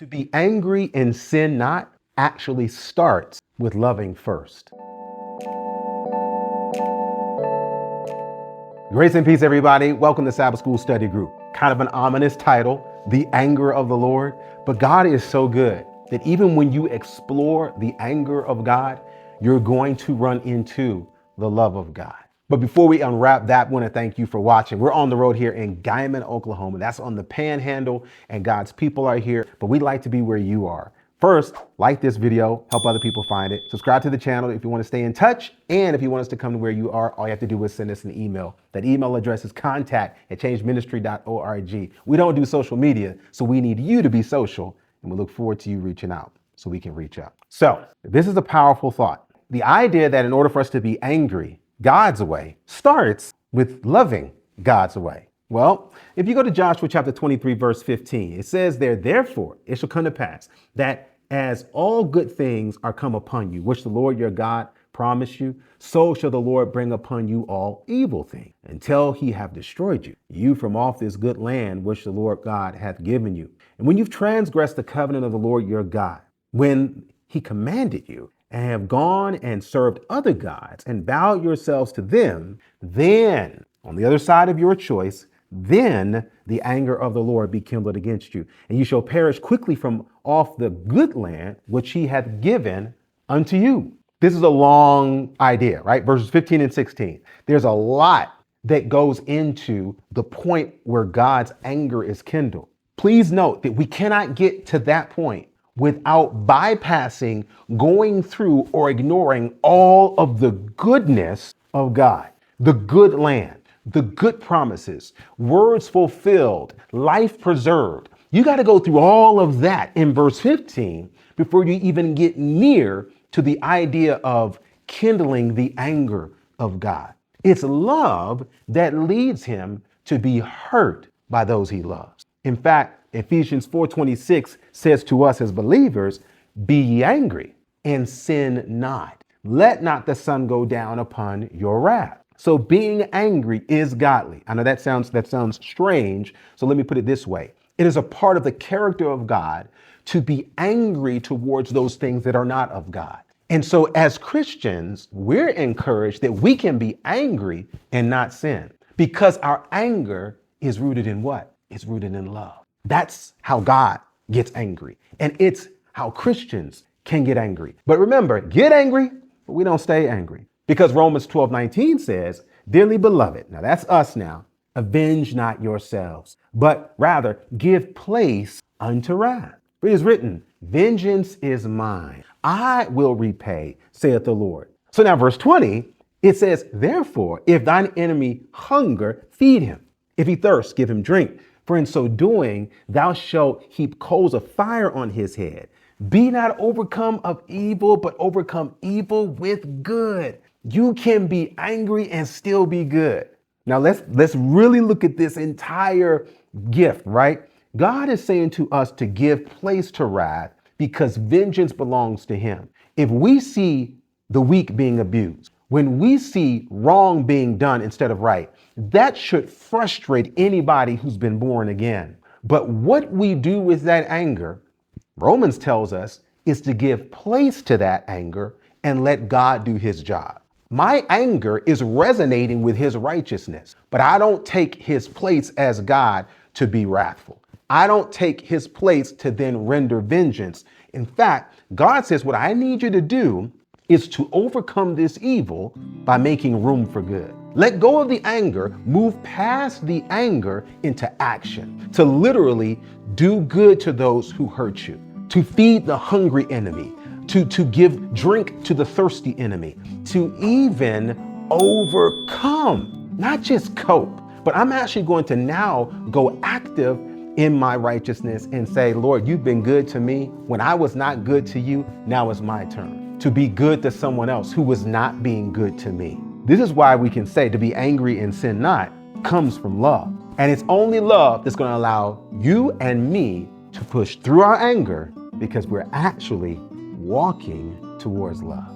To be angry and sin not actually starts with loving first. Grace and peace, everybody. Welcome to Sabbath School Study Group. Kind of an ominous title, The Anger of the Lord. But God is so good that even when you explore the anger of God, you're going to run into the love of God. But before we unwrap that, I want to thank you for watching. We're on the road here in Guymon, Oklahoma. That's on the Panhandle, and God's people are here, but we'd like to be where you are. First, like this video, help other people find it. Subscribe to the channel if you want to stay in touch. And if you want us to come to where you are, all you have to do is send us an email. That email address is contact@changeministry.org. We don't do social media, so we need you to be social, and we look forward to you reaching out so we can reach out. So this is a powerful thought. The idea that in order for us to be angry God's way starts with loving God's way. Well, if you go to Joshua chapter 23, verse 15, it says there, therefore it shall come to pass that as all good things are come upon you, which the Lord your God promised you, so shall the Lord bring upon you all evil things until he have destroyed you from off this good land which the Lord God hath given you. And when you've transgressed the covenant of the Lord your God, when he commanded you, and have gone and served other gods and bowed yourselves to them, then on the other side of your choice, then the anger of the Lord be kindled against you, and you shall perish quickly from off the good land which he hath given unto you. This is a long idea, right? Verses 15 and 16. There's a lot that goes into the point where God's anger is kindled. Please note that we cannot get to that point without bypassing, going through, or ignoring all of the goodness of God, the good land, the good promises, words fulfilled, life preserved. You got to go through all of that in verse 15 before you even get near to the idea of kindling the anger of God. It's love that leads him to be hurt by those he loves. In fact, Ephesians 4:26 says to us as believers, be ye angry and sin not. Let not the sun go down upon your wrath. So being angry is godly. I know that sounds strange. So let me put it this way. It is a part of the character of God to be angry towards those things that are not of God. And so as Christians, we're encouraged that we can be angry and not sin, because our anger is rooted in what? It's rooted in love. That's how God gets angry. And it's how Christians can get angry. But remember, get angry, but we don't stay angry. Because Romans 12:19 says, dearly beloved, now that's us now, avenge not yourselves, but rather give place unto wrath. For it is written, vengeance is mine, I will repay, saith the Lord. So now verse 20, it says, therefore, if thine enemy hunger, feed him. If he thirst, give him drink. For in so doing, thou shalt heap coals of fire on his head. Be not overcome of evil, but overcome evil with good. You can be angry and still be good. Now let's really look at this entire gift, right? God is saying to us to give place to wrath because vengeance belongs to him. If we see the weak being abused, when we see wrong being done instead of right, that should frustrate anybody who's been born again. But what we do with that anger, Romans tells us, is to give place to that anger and let God do his job. My anger is resonating with his righteousness, but I don't take his place as God to be wrathful. I don't take his place to then render vengeance. In fact, God says what I need you to do is to overcome this evil by making room for good. Let go of the anger, move past the anger into action, to literally do good to those who hurt you, to feed the hungry enemy, to give drink to the thirsty enemy, to even overcome, not just cope, but I'm actually going to now go active in my righteousness and say, Lord, you've been good to me when I was not good to you. Now it's my turn to be good to someone else who was not being good to me. This is why we can say to be angry and sin not comes from love. And it's only love that's going to allow you and me to push through our anger because we're actually walking towards love.